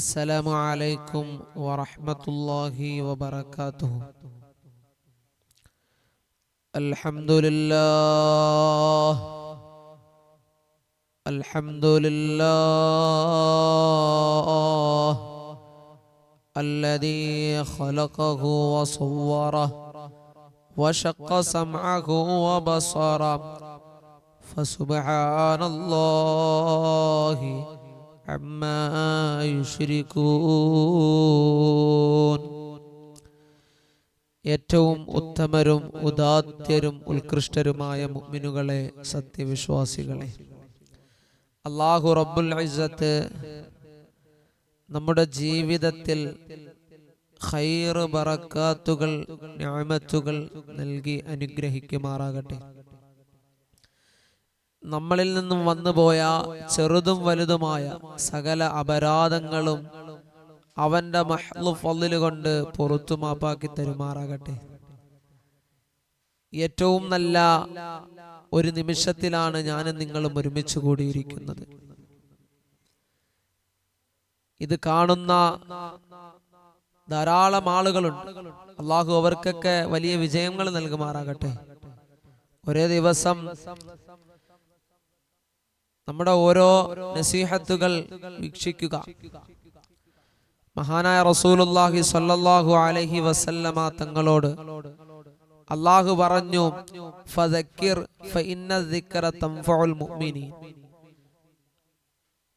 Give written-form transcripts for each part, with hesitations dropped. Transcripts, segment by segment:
السلام عليكم ورحمة الله وبركاته. الحمد لله الحمد لله الذي خلقه وصوره وشق سمعه وبصره فسبحان الله عما يشركون. ഏറ്റവും ഉത്തമരും ഉദാത്യരും ഉത്കൃഷ്ടരുമായ മുഅ്മിനുകളെ, സത്യവിശ്വാസികളെ, അല്ലാഹു റബ്ബുൽ ഇസ്സത്ത് നമ്മുടെ ജീവിതത്തിൽ ഖൈർ, ബറക്കാത്തുകൾ, നിഅമത്തുകൾ നൽകി അനുഗ്രഹിക്കുമാറാകട്ടെ. നമ്മളിൽ നിന്നും വന്നുപോയ ചെറുതും വലുതുമായ സകല അപരാധങ്ങളും അവന്റെ മഹ്ളു ഫളില് കൊണ്ട് പുറത്തു മാപ്പാക്കി തരുമാറാകട്ടെ. ഏറ്റവും നല്ല ഒരു നിമിഷത്തിലാണ് ഞാനും നിങ്ങളും ഒരുമിച്ച് കൂടിയിരിക്കുന്നത്. ഇത് കാണുന്ന ധാരാളം ആളുകളുണ്ട്. അള്ളാഹു അവർക്കൊക്കെ വലിയ വിജയങ്ങൾ നൽകുമാറാകട്ടെ. ഒരേ ദിവസം നമ്മുടെ ഓരോ നസീഹത്തുകൾ വീക്ഷിക്കുക. മഹാനായ റസൂലുള്ളാഹി സ്വല്ലല്ലാഹു അലൈഹി വസല്ലമ തങ്ങളോട് അല്ലാഹു പറഞ്ഞു, ഫദക്കിർ ഫഇന്ന ദിക്റ തൻഫഉൽ മുഅ്മിനീൻ.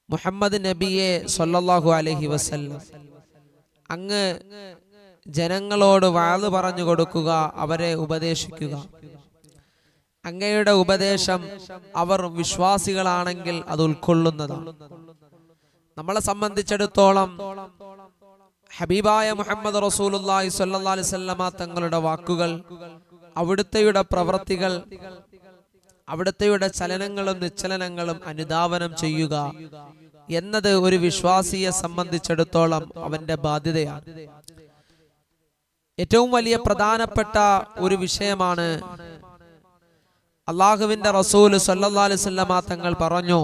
മുഹമ്മദ് നബിയെ സ്വല്ലല്ലാഹു അലൈഹി വസല്ലം, അങ്ങ് ജനങ്ങളോട് വഅദ് പറഞ്ഞു കൊടുക്കുക, അവരെ ഉപദേശിക്കുക. അങ്ങയുടെ ഉപദേശം അവർ വിശ്വാസികളാണെങ്കിൽ അത് ഉൾക്കൊള്ളുന്നതാണ്. നമ്മളെ സംബന്ധിച്ചിടത്തോളം ഹബീബായ മുഹമ്മദ് റസൂലുള്ളാഹി സ്വല്ലല്ലാഹു അലൈഹി വസല്ലമ തങ്ങളുടെ വാക്കുകൾ, അവിടുത്തെയുടെ പ്രവൃത്തികൾ, അവിടുത്തെയുടെ ചലനങ്ങളും നിശ്ചലനങ്ങളും അനുധാവനം ചെയ്യുക എന്നത് ഒരു വിശ്വാസിയെ സംബന്ധിച്ചിടത്തോളം അവന്റെ ബാധ്യതയാണ്. ഏറ്റവും വലിയ പ്രധാനപ്പെട്ട ഒരു വിഷയമാണ്. അള്ളാഹുവിന്റെ റസൂൽ സ്വല്ലല്ലാഹു അലൈഹി വസല്ലമ തങ്ങൾ പറഞ്ഞു,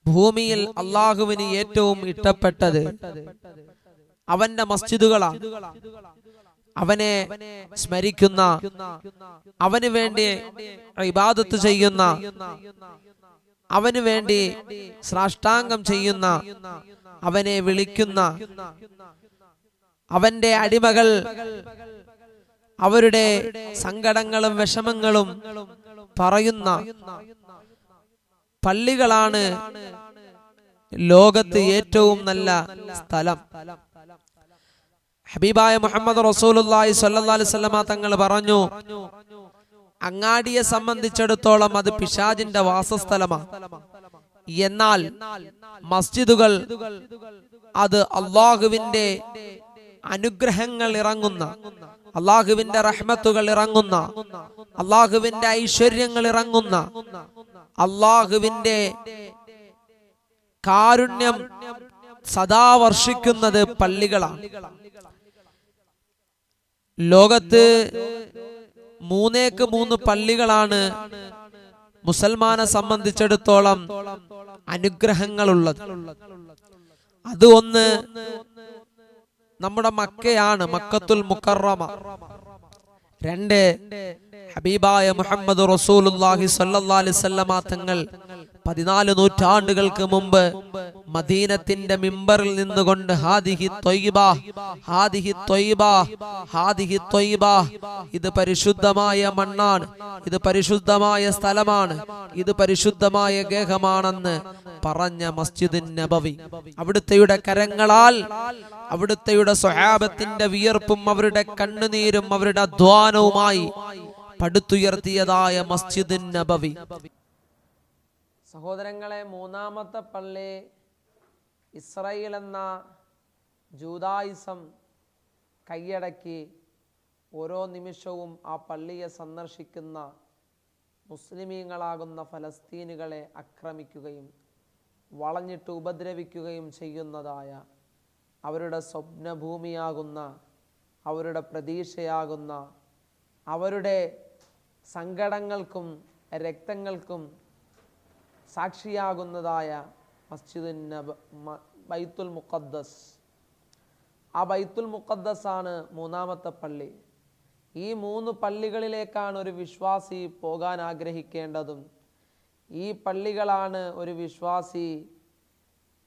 ഭൂമിയിൽ അള്ളാഹുവിന് ഏറ്റവും ഇഷ്ടപ്പെട്ടത് അവന്റെ മസ്ജിദുകളാണ്. അവനെ സ്മരിക്കുന്ന, അവന് വേണ്ടി ഇബാദത്ത് ചെയ്യുന്ന, അവന് വേണ്ടി സാഷ്ടാംഗം ചെയ്യുന്ന, അവനെ വിളിക്കുന്ന, അവന്റെ അടിമകൾ അവരുടെ സങ്കടങ്ങളും വിഷമങ്ങളും പറയുന്ന പള്ളികളാണ് ലോകത്ത് ഏറ്റവും നല്ല സ്ഥലം. ഹബീബായ മുഹമ്മദ് റസൂലുള്ളാഹി സ്വല്ലല്ലാഹു അലൈഹി വസല്ലമ തങ്ങൾ പറഞ്ഞു, അങ്ങാടിയെ സംബന്ധിച്ചിടത്തോളം അത് പിശാചിന്റെ വാസസ്ഥലമാണ്. എന്നാൽ മസ്ജിദുകൾ അത് അല്ലാഹുവിന്റെ അനുഗ്രഹങ്ങൾ ഇറങ്ങുന്ന, അള്ളാഹുവിന്റെ റഹ്മത്തുകൾ ഇറങ്ങുന്ന, അള്ളാഹുവിന്റെ ഐശ്വര്യങ്ങൾ ഇറങ്ങുന്ന, അള്ളാഹുവിന്റെ കാരുണ്യം സദാ വർഷിക്കുന്നത് പള്ളികളാണ്. ലോകത്ത് 3 പള്ളികളാണ് മുസൽമാനെ സംബന്ധിച്ചിടത്തോളം അനുഗ്രഹങ്ങളുള്ളത്. അത് ഒന്ന് നമ്മുടെ മക്കയാണ്, മക്കത്തുൽ മുക്കറമ. 2 ഹബീബായ മുഹമ്മദ് റസൂലുള്ളാഹി സ്വല്ലല്ലാഹു അലൈഹി വസല്ലമ തങ്ങൾ 14 നൂറ്റാണ്ടുകൾക്ക് മുമ്പ് മദീനത്തിന്റെ മിമ്പറിൽ നിന്നുകൊണ്ട് ഹാദിഹി ത്വയ്യിബ, ഹാദിഹി ത്വയ്യിബ, ഹാദിഹി ത്വയ്യിബ, ഇത് പരിശുദ്ധമായ മണ്ണാണ്, ഇത് പരിശുദ്ധമായ സ്ഥലമാണ്, ഇത് പരിശുദ്ധമായ ഗേഹമാണെന്ന് പറഞ്ഞ മസ്ജിദുൻ നബവി, അവിടുത്തെയുടെ കരങ്ങളാൽ, അവിടുത്തെയുടെ സ്വഹാബത്തിന്റെ വിയർപ്പും അവരുടെ കണ്ണുനീരും അവരുടെ അധ്വാനവുമായി പടുത്തുയർത്തിയതായ മസ്ജിദുൻ നബവി. സഹോദരങ്ങളെ, 3ാമത്തെ പള്ളി ഇസ്രായേൽ എന്ന ജൂദായിസം കൈയടക്കി ഓരോ നിമിഷവും ആ പള്ളിയെ സന്ദർശിക്കുന്ന മുസ്ലിമീങ്ങളാകുന്ന ഫലസ്തീനുകളെ ആക്രമിക്കുകയും വളഞ്ഞിട്ട് ഉപദ്രവിക്കുകയും ചെയ്യുന്നതായ, അവരുടെ സ്വപ്നഭൂമിയാകുന്ന, അവരുടെ പ്രതീക്ഷയാകുന്ന, അവരുടെ സങ്കടങ്ങൾക്കും രക്തങ്ങൾക്കും സാക്ഷിയാകുന്നതായ ബൈത്തുൽ മുഖദ്ദസ്. ആ ബൈത്തുൽ മുഖദ്ദസ് ആണ് മൂന്നാമത്തെ പള്ളി. ഈ 3 പള്ളികളിലേക്കാണ് ഒരു വിശ്വാസി പോകാൻ ആഗ്രഹിക്കേണ്ടതും. ഈ പള്ളികളാണ് ഒരു വിശ്വാസി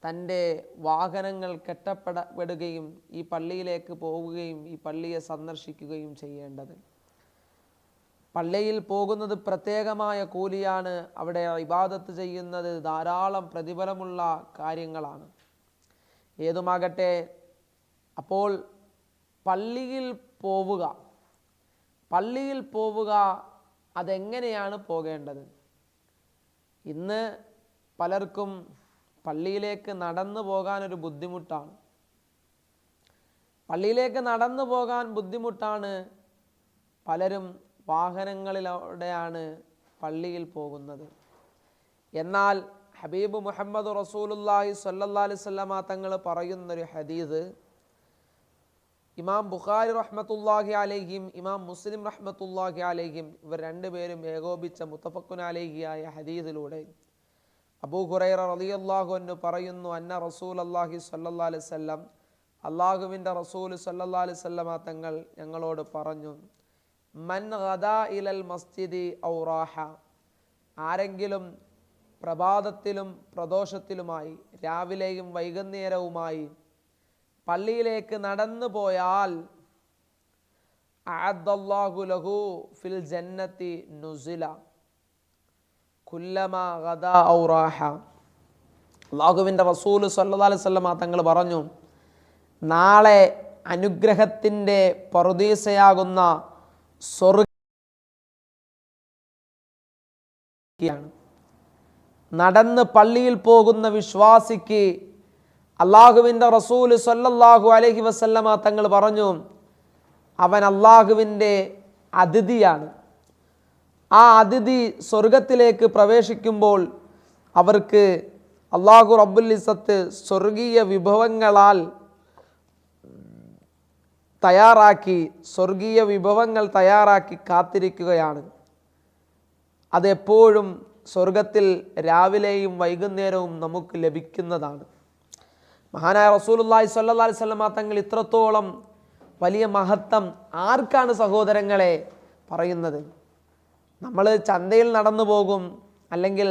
തൻ്റെ വാഹനങ്ങൾ കെട്ടപ്പെടുകയും ഈ പള്ളിയിലേക്ക് പോവുകയും ഈ പള്ളിയെ സന്ദർശിക്കുകയും ചെയ്യേണ്ടത്. പള്ളിയിൽ പോകുന്നത് പ്രത്യേകമായ കൂലിയാണ്. അവിടെ ഇബാദത്ത് ചെയ്യുന്നത് ധാരാളം പ്രതിഫലമുള്ള കാര്യങ്ങളാണ്. ഏതുമാകട്ടെ, അപ്പോൾ പള്ളിയിൽ പോവുക അതെങ്ങനെയാണ് പോകേണ്ടത്? ഇന്ന് പലർക്കും പള്ളിയിലേക്ക് നടന്നു പോകാനൊരു ബുദ്ധിമുട്ടാണ്. പലരും വാഹനങ്ങളിലൂടെയാണ് പള്ളിയിൽ പോകുന്നത്. എന്നാൽ ഹബീബ് മുഹമ്മദ് റസൂലുള്ളാഹി സ്വല്ലല്ലാഹി അലൈഹി വസല്ലമ തങ്ങൾ പറയുന്നൊരു ഹദീസ് ഇമാം ബുഖാരി റഹ്മത്തുള്ളാഹി അലൈഹിം ഇമാം മുസ്ലിം റഹ്മത്തുള്ളാഹി അലൈഹിം ഇവർ രണ്ടുപേരും ഏകോപിച്ച മുത്തഫഖുൻ അലൈഹിയായ ഹദീസിലൂടെ അബൂ ഹുറൈറ റളിയല്ലാഹു അൻഹു പറയുന്നു, അന്ന റസൂലുള്ളാഹി സ്വല്ലല്ലാഹി അലൈഹി വസല്ലം, അല്ലാഹുവിൻ്റെ റസൂൽ സ്വല്ലല്ലാഹി അലൈഹി വസല്ലമ തങ്ങൾ ഞങ്ങളോട് പറഞ്ഞു, മൻ ഗദാ ഇലൽ മസ്ജിദി ഔ റാഹ, ആരെങ്കിലും പ്രഭാതത്തിലും പ്രദോഷത്തിലുമായി രാവിലെയും വൈകുന്നേരവുമായി പള്ളിയിലേക്ക് നടന്നു പോയാൽ അഅദ്ദല്ലാഹു ലഹു ഫിൽ ജന്നത്തി നുസില കുല്ലമാ ഗദാ ഔ റാഹ. അല്ലാഹുവിൻ്റെ റസൂൽ സ്വല്ലല്ലാഹി അലൈഹി വസല്ലമ തങ്ങൾ പറഞ്ഞു, നാളെ അനുഗ്രഹത്തിൻ്റെ പറുദീസയാകുന്ന സ്വർഗ്ഗമാണ്. നടന്ന് പള്ളിയിൽ പോകുന്ന വിശ്വാസിക്ക് അല്ലാഹുവിൻ്റെ റസൂൽ സ്വല്ലല്ലാഹു അലൈഹി വസല്ലമ തങ്ങൾ പറഞ്ഞു, അവൻ അല്ലാഹുവിൻ്റെ അതിഥിയാണ്. ആ അതിഥി സ്വർഗത്തിലേക്ക് പ്രവേശിക്കുമ്പോൾ അവർക്ക് അല്ലാഹു റബ്ബുൽ ഇസ്സത്ത് സ്വർഗീയ വിഭവങ്ങൾ തയ്യാറാക്കി കാത്തിരിക്കുകയാണ്. അതെപ്പോഴും സ്വർഗത്തിൽ രാവിലെയും വൈകുന്നേരവും നമുക്ക് ലഭിക്കുന്നതാണ്. മഹാനായ റസൂലുള്ളാഹി സ്വല്ലല്ലാഹി അലൈഹി വസല്ലമ തങ്ങൾ ഇത്രത്തോളം വലിയ മഹത്വം ആർക്കാണ് സഹോദരങ്ങളെ പറയുന്നത്? നമ്മൾ ചന്തയിൽ നടന്നു പോകും, അല്ലെങ്കിൽ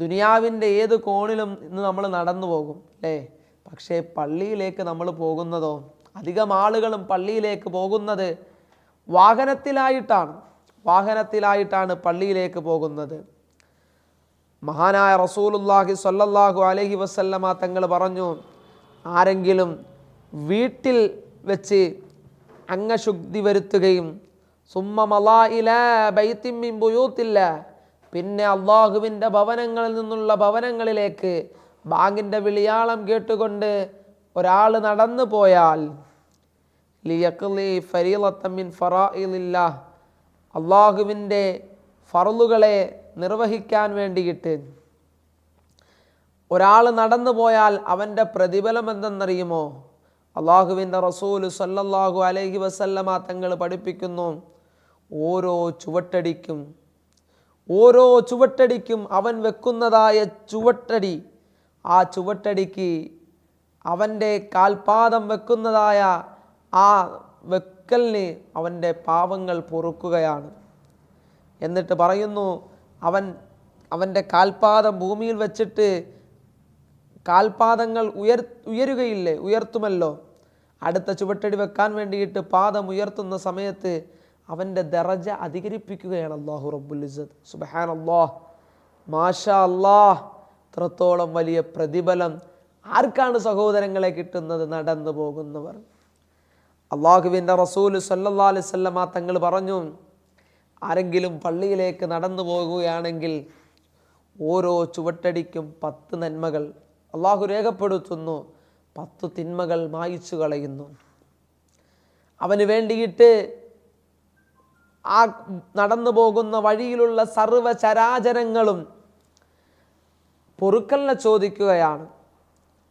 ദുനിയാവിൻ്റെ ഏത് കോണിലും ഇന്ന് നമ്മൾ നടന്നു പോകും അല്ലേ? പക്ഷേ പള്ളിയിലേക്ക് നമ്മൾ പോകുന്നതോ? അധികം ആളുകളും പള്ളിയിലേക്ക് പോകുന്നത് വാഹനത്തിലായിട്ടാണ് പള്ളിയിലേക്ക് പോകുന്നത്. മഹാനായ റസൂലുള്ളാഹി സ്വല്ലല്ലാഹു അലൈഹി വസല്ലമ തങ്ങൾ പറഞ്ഞു, ആരെങ്കിലും വീട്ടിൽ വെച്ച് അംഗശുദ്ധി വരുത്തുകയും സുമ്മ മളാ ഇലാ ബൈത്തിൻ മിൻ ബുയൂത്തില്ലാഹ്, പിന്നെ അല്ലാഹുവിൻ്റെ ഭവനങ്ങളിൽ നിന്നുള്ള ഭവനങ്ങളിലേക്ക് ബാങ്കിൻ്റെ വിളിയാളം കേട്ടുകൊണ്ട് ഒരാൾ നടന്നു പോയാൽ ലിയഖ്ലി ഫരീളത്തൻ മിൻ ഫറായിലില്ലാഹ്, അല്ലാഹുവിൻ്റെ ഫർളുകളെ നിർവഹിക്കാൻ വേണ്ടിയിട്ട് ഒരാൾ നടന്നു പോയാൽ അവൻ്റെ പ്രതിഫലം എന്തെന്നറിയുമോ? അല്ലാഹുവിൻ്റെ റസൂൽ സ്വല്ലല്ലാഹു അലൈഹി വസല്ലമ തങ്ങൾ പഠിപ്പിക്കുന്നു, ഓരോ ചുവട്ടടിക്കും അവൻ വെക്കുന്നതായ ചുവട്ടടി, ആ ചുവട്ടടിക്ക് അവൻ്റെ കാൽപാദം വെക്കുന്നതായ ആ വെക്കലിന് അവൻ്റെ പാപങ്ങൾ പൊറുക്കുകയാണ്. എന്നിട്ട് പറയുന്നു, അവൻ്റെ കാൽപാദം ഭൂമിയിൽ വെച്ചിട്ട് കാൽപാദങ്ങൾ ഉയർത്തുമല്ലോ. അടുത്ത ചുവട്ടടി വെക്കാൻ വേണ്ടിയിട്ട് പാദം ഉയർത്തുന്ന സമയത്ത് അവൻ്റെ ദറജ അധികരിപ്പിക്കുകയാണ് അല്ലാഹു റബ്ബുൽ ഇസ്സത്ത്. സുബ്ഹാനല്ലാഹ്, മാഷാ അല്ലാഹ്. ഇത്രത്തോളം വലിയ പ്രതിഫലം ആർക്കാണ് സഹോദരങ്ങളെ കിട്ടുന്നത്? നടന്നു പോകുന്നവർ. അല്ലാഹുവിൻ്റെ റസൂൽ സ്വല്ലല്ലാഹു അലൈഹി വസല്ലമ തങ്ങൾ പറഞ്ഞു, ആരെങ്കിലും പള്ളിയിലേക്ക് നടന്നു പോകുകയാണെങ്കിൽ ഓരോ ചുവട്ടടിക്കും 10 നന്മകൾ അല്ലാഹു രേഖപ്പെടുത്തുന്നു, 10 തിന്മകൾ മായിച്ചു കളയുന്നു. അവന് വേണ്ടിയിട്ട് ആ നടന്നു പോകുന്ന വഴിയിലുള്ള സർവ്വചരാചരങ്ങളും പൊറുക്കലിനെ ചോദിക്കുകയാണ്.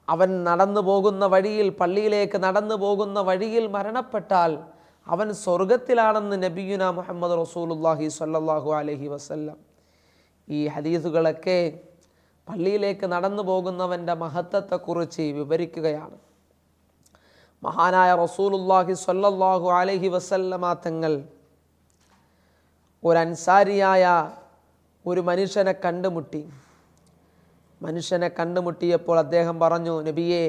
അവൻ നടന്നു പോകുന്ന വഴിയിൽ, പള്ളിയിലേക്ക് നടന്നു പോകുന്ന വഴിയിൽ മരണപ്പെട്ടാൽ അവൻ സ്വർഗത്തിലാണെന്ന് നബിയുന മുഹമ്മദ് റസൂലുള്ളാഹി സ്വല്ലല്ലാഹു അലൈഹി വസല്ലം. ഈ ഹദീസുകളൊക്കെ പള്ളിയിലേക്ക് നടന്നു പോകുന്നവൻ്റെ മഹത്വത്തെക്കുറിച്ച് വിവരിക്കുകയാണ്. മഹാനായ റസൂലുള്ളാഹി സ്വല്ലല്ലാഹു അലൈഹി വസല്ലമ തങ്ങൾ ഒരു അൻസാരിയായ ഒരു മനുഷ്യനെ കണ്ടുമുട്ടിയപ്പോൾ അദ്ദേഹം പറഞ്ഞു, നബിയേ,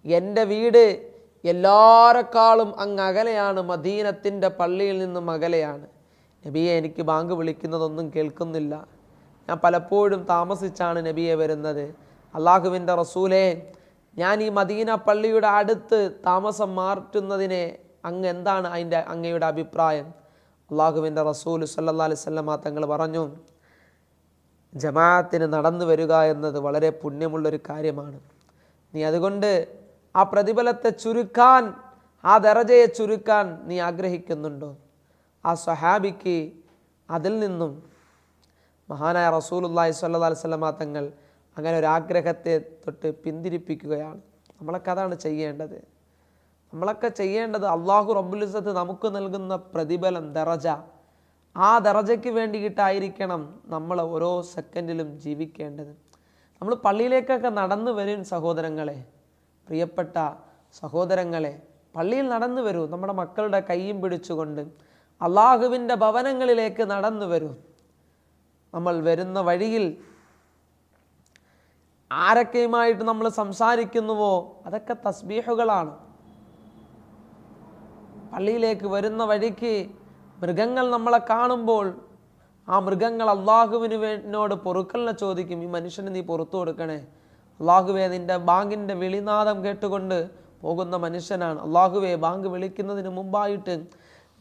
എൻ്റെ വീട് എല്ലാവരെക്കാളും അങ്ങ് അകലെയാണ്, മദീനത്തിൻ്റെ പള്ളിയിൽ നിന്നും അകലെയാണ്. നബിയെ, എനിക്ക് ബാങ്ക് വിളിക്കുന്നതൊന്നും കേൾക്കുന്നില്ല. ഞാൻ പലപ്പോഴും താമസിച്ചാണ് നബിയെ വരുന്നത്. അള്ളാഹുവിൻ്റെ റസൂലേ, ഞാൻ ഈ മദീന പള്ളിയുടെ അടുത്ത് താമസം മാറ്റുന്നതിനെ എന്താണ് അങ്ങയുടെ അഭിപ്രായം? അള്ളാഹുവിൻ്റെ റസൂൽ സല്ലല്ലാഹു അലൈഹി വസല്ലമ തങ്ങൾ പറഞ്ഞു, ജമാഅത്തിന് നടന്നു വരിക എന്നത് വളരെ പുണ്യമുള്ളൊരു കാര്യമാണ്. നീ അതുകൊണ്ട് ആ പ്രതിഫലത്തെ ചുരുക്കാൻ, ആ ദറജയെ ചുരുക്കാൻ നീ ആഗ്രഹിക്കുന്നുണ്ടോ? ആ സ്വഹാബിക്ക് അതിൽ നിന്നും മഹാനായ റസൂലുള്ളാഹി സ്വല്ലല്ലാഹു അലൈഹി വസല്ലമ തങ്ങൾ അങ്ങനെ ഒരു ആഗ്രഹത്തെ തൊട്ട് പിന്തിരിപ്പിക്കുകയാണ്. നമ്മളൊക്കെ അതാണ് ചെയ്യേണ്ടത്. അള്ളാഹു റബ്ബുൽ ഇസ്സത്ത് നമുക്ക് നൽകുന്ന പ്രതിഫലം, ദറജ, ആ ദറജയ്ക്ക് വേണ്ടിയിട്ടായിരിക്കണം നമ്മൾ ഓരോ സെക്കൻഡിലും ജീവിക്കേണ്ടത്. നമ്മൾ പള്ളിയിലേക്കൊക്കെ നടന്നു വരും സഹോദരങ്ങളെ, പ്രിയപ്പെട്ട സഹോദരങ്ങളെ, പള്ളിയിൽ നടന്നു വരൂ. നമ്മുടെ മക്കളുടെ കൈയും പിടിച്ചുകൊണ്ട് അള്ളാഹുവിൻ്റെ ഭവനങ്ങളിലേക്ക് നടന്നു വരൂ. നമ്മൾ വരുന്ന വഴിയിൽ ആരൊക്കെയുമായിട്ട് നമ്മൾ സംസാരിക്കുന്നുവോ അതൊക്കെ തസ്ബീഹുകളാണ്. പള്ളിയിലേക്ക് വരുന്ന വഴിക്ക് മൃഗങ്ങൾ നമ്മളെ കാണുമ്പോൾ ആ മൃഗങ്ങൾ അള്ളാഹുവിനോട് പൊറുക്കലിനെ ചോദിക്കും, ഈ മനുഷ്യന് നീ പുറത്തു കൊടുക്കണേ. അള്ളാഹുവേ, നിൻ്റെ ബാങ്കിൻ്റെ വിളിനാദം കേട്ടുകൊണ്ട് പോകുന്ന മനുഷ്യനാണ്. അള്ളാഹുവേ, ബാങ്ക് വിളിക്കുന്നതിന് മുമ്പായിട്ട്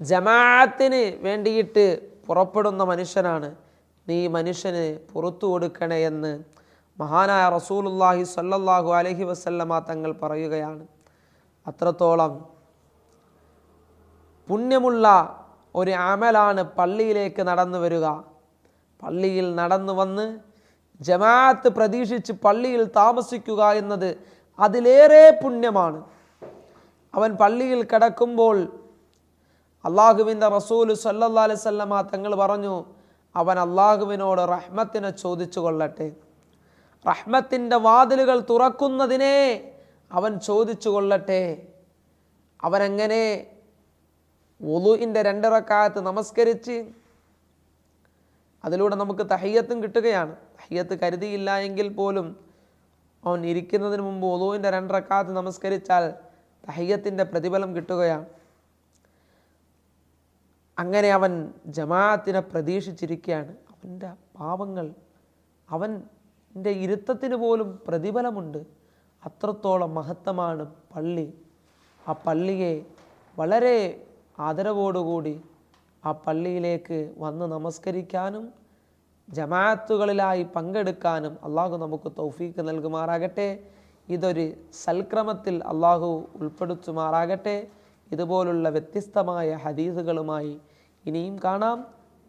ജമാഅത്തിന് വേണ്ടിയിട്ട് പുറപ്പെടുന്ന മനുഷ്യനാണ്. നീ മനുഷ്യന് പുറത്തു കൊടുക്കണേ എന്ന് മഹാനായ റസൂലുള്ളാഹി സ്വല്ലല്ലാഹു അലൈഹി വസല്ലമ തങ്ങൾ പറയുകയാണ്. അത്രത്തോളം പുണ്യമുള്ള ഒരു അമലാണ് പള്ളിയിലേക്ക് നടന്നു വരിക. പള്ളിയിൽ നടന്നു വന്ന് ജമാഅത്ത് പ്രതീക്ഷിച്ച് പള്ളിയിൽ താമസിക്കുക എന്നത് അതിലേറെ പുണ്യമാണ്. അവൻ പള്ളിയിൽ കിടക്കുമ്പോൾ അള്ളാഹുവിൻ്റെ റസൂൽ സല്ലല്ലാഹു അലൈഹി വസല്ലമ തങ്ങൾ പറഞ്ഞു, അവൻ അള്ളാഹുവിനോട് റഹ്മത്തിനെ ചോദിച്ചു കൊള്ളട്ടെ. റഹ്മത്തിൻ്റെ വാതിലുകൾ തുറക്കുന്നതിനെ അവൻ ചോദിച്ചു കൊള്ളട്ടെ. അവനെങ്ങനെ വുളുഇൻ്റെ 2 റക്അത്ത് നമസ്കരിച്ച് അതിലൂടെ നമുക്ക് തഹിയ്യത്തും കിട്ടുകയാണ്. തഹിയ്യത്ത് കരുതിയില്ല എങ്കിൽ പോലും അവൻ ഇരിക്കുന്നതിന് മുമ്പ് വുളുഇൻ്റെ 2 റക്അത്ത് നമസ്കരിച്ചാൽ തഹിയ്യത്തിൻ്റെ പ്രതിഫലം കിട്ടുകയാണ്. അങ്ങനെ അവൻ ജമാഅത്തിനെ പ്രതീക്ഷിച്ചിരിക്കുകയാണ്. അവൻ്റെ പാപങ്ങൾ, അവൻ്റെ ഇരുത്തത്തിന് പോലും പ്രതിഫലമുണ്ട്. അത്രത്തോളം മഹത്തമാണ് പള്ളി. ആ പള്ളിയെ വളരെ ആദരവോടുകൂടി ആ പള്ളിയിലേക്ക് വന്ന് നമസ്കരിക്കാനും ജമാഅത്തുകളിലായി പങ്കെടുക്കാനും അള്ളാഹു നമുക്ക് തൗഫീക്ക് നൽകുമാറാകട്ടെ. ഇതൊരു സൽക്രമത്തിൽ അള്ളാഹു ഉൾപ്പെടുത്തുമാറാകട്ടെ. ഇതുപോലുള്ള വ്യത്യസ്തമായ ഹദീസുകളുമായി ഇനിയും കാണാം.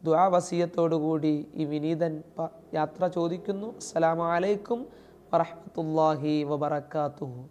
ദുആ വസിയത്തോടുകൂടി ഈ വിനീതൻ യാത്ര ചോദിക്കുന്നു. അസ്സലാമു അലൈക്കും വറഹ്മത്തുള്ളാഹി വബറകാതുഹു.